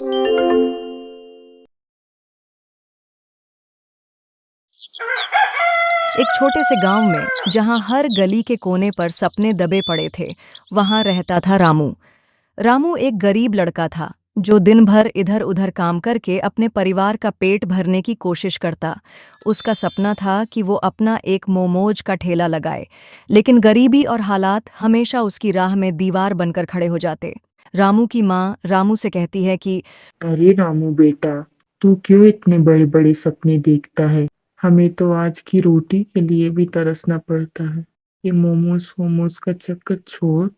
एक छोटे से गांव में जहां हर गली के कोने पर सपने दबे पड़े थे, वहां रहता था रामू। रामू एक गरीब लड़का था जो दिन भर इधर उधर काम करके अपने परिवार का पेट भरने की कोशिश करता। उसका सपना था कि वो अपना एक मोमोज का ठेला लगाए, लेकिन गरीबी और हालात हमेशा उसकी राह में दीवार बनकर खड़े हो जाते। रामू की माँ रामू से कहती है कि अरे रामू बेटा, तू क्यों इतने बड़े बड़े सपने देखता है? हमें तो आज की रोटी के लिए भी तरसना पड़ता है। ये मोमोज वोमोज का चक्कर छोड़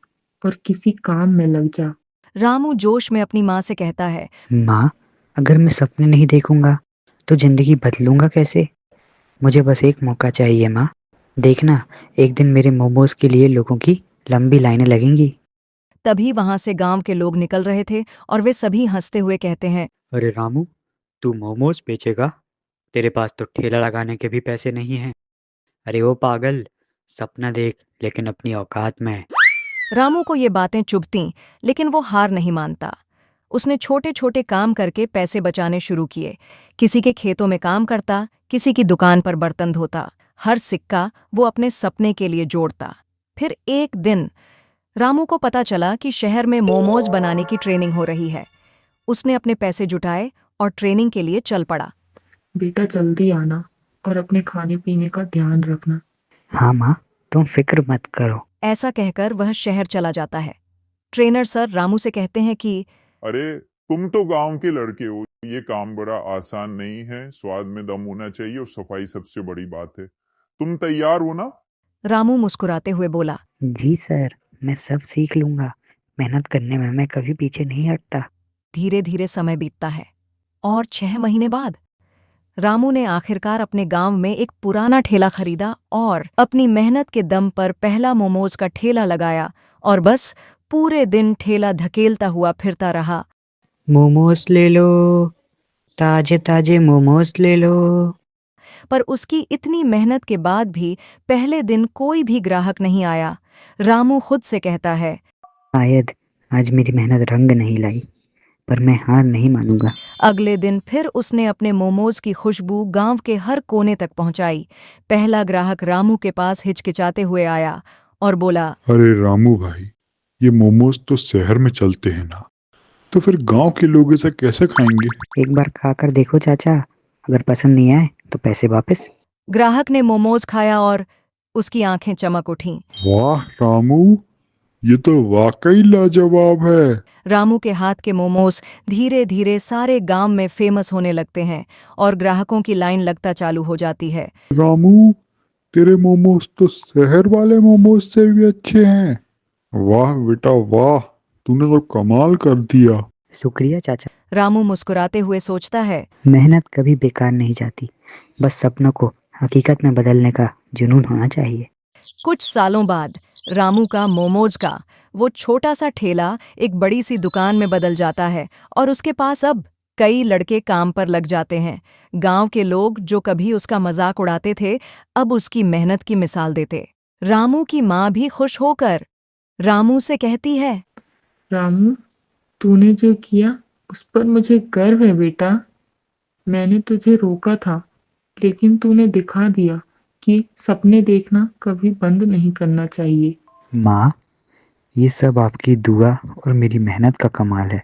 और किसी काम में लग जा। रामू जोश में अपनी माँ से कहता है, माँ, अगर मैं सपने नहीं देखूंगा तो जिंदगी बदलूंगा कैसे? मुझे बस एक मौका चाहिए माँ। देखना, एक दिन मेरे मोमोज के लिए लोगों की लंबी लाइनें लगेंगी। तभी वहां से गांव के लोग निकल रहे थे और वे सभी हंसते हुए कहते हैं, अरे रामू, तू मोमोज बेचेगा? तेरे पास तो ठेला लगाने के भी पैसे नहीं हैं। अरे ओ पागल, सपना देख लेकिन अपनी औकात में। रामू को ये बातें चुभतीं, लेकिन वो हार नहीं मानता। उसने छोटे छोटे काम करके पैसे बचाने शुरू किए। किसी के खेतों में काम करता, किसी की दुकान पर बर्तन धोता। हर सिक्का वो अपने सपने के लिए जोड़ता। फिर एक दिन रामू को पता चला कि शहर में मोमोज बनाने की ट्रेनिंग हो रही है। उसने अपने पैसे जुटाए और ट्रेनिंग के लिए चल पड़ा। बेटा जल्दी आना और अपने खाने पीने का ध्यान रखना। हाँ माँ, तुम फिक्र मत करो। ऐसा कहकर वह शहर चला जाता है। ट्रेनर सर रामू से कहते हैं कि अरे, तुम तो गांव के लड़के हो, ये काम बड़ा आसान नहीं है। स्वाद में दम होना चाहिए और सफाई सबसे बड़ी बात है। तुम तैयार हो ना? रामू मुस्कुराते हुए बोला, जी सर, मैं सब सीख लूंगा। मेहनत करने में मैं कभी पीछे नहीं हटता। धीरे धीरे समय बीतता है और 6 महीने बाद रामू ने आखिरकार अपने गांव में एक पुराना ठेला खरीदा और अपनी मेहनत के दम पर पहला मोमोज का ठेला लगाया। और बस पूरे दिन ठेला धकेलता हुआ फिरता रहा। मोमोज ले लो, ताजे ताजे मोमोज ले लो। पर उसकी इतनी मेहनत के बाद भी पहले दिन कोई भी ग्राहक नहीं आया। रामू खुद से कहता है, शायद आज मेरी मेहनत रंग नहीं लाई, पर मैं हार नहीं मानूंगा। अगले दिन फिर उसने अपने मोमोज की खुशबू गांव के हर कोने तक पहुंचाई। पहला ग्राहक रामू के पास हिचकिचाते हुए आया और बोला, अरे रामू भाई, ये मोमोज तो शहर में चलते हैं ना, तो फिर गांव के लोग इसे कैसे खाएंगे? एक बार खाकर देखो चाचा, अगर पसंद नहीं आए तो पैसे वापस। ग्राहक ने मोमोज खाया और उसकी आंखें चमक उठीं। वाह रामू, ये तो वाकई लाजवाब है। रामू के हाथ के मोमोज धीरे धीरे सारे गांव में फेमस होने लगते हैं और ग्राहकों की लाइन लगता चालू हो जाती है। रामू, तेरे मोमोज तो शहर वाले मोमोज से भी अच्छे हैं। वाह बेटा वाह, तूने तो कमाल कर दिया। शुक्रिया चाचा। रामू मुस्कुराते हुए सोचता है, मेहनत कभी बेकार नहीं जाती, बस सपनों को हकीकत में बदलने का जुनून होना चाहिए। कुछ सालों बाद रामू का मोमोज का वो छोटा सा ठेला एक बड़ी सी दुकान में बदल जाता है और उसके पास अब कई लड़के काम पर लग जाते हैं। गांव के लोग जो कभी उसका मजाक उड़ाते थे, अब उसकी मेहनत की मिसाल देते। रामू की माँ भी खुश होकर रामू से कहती है, रामू, तूने जो किया उस पर मुझे गर्व है बेटा। मैंने तुझे रोका था, लेकिन तूने दिखा दिया कि सपने देखना कभी बंद नहीं करना चाहिए। माँ, ये सब आपकी दुआ और मेरी मेहनत का कमाल है।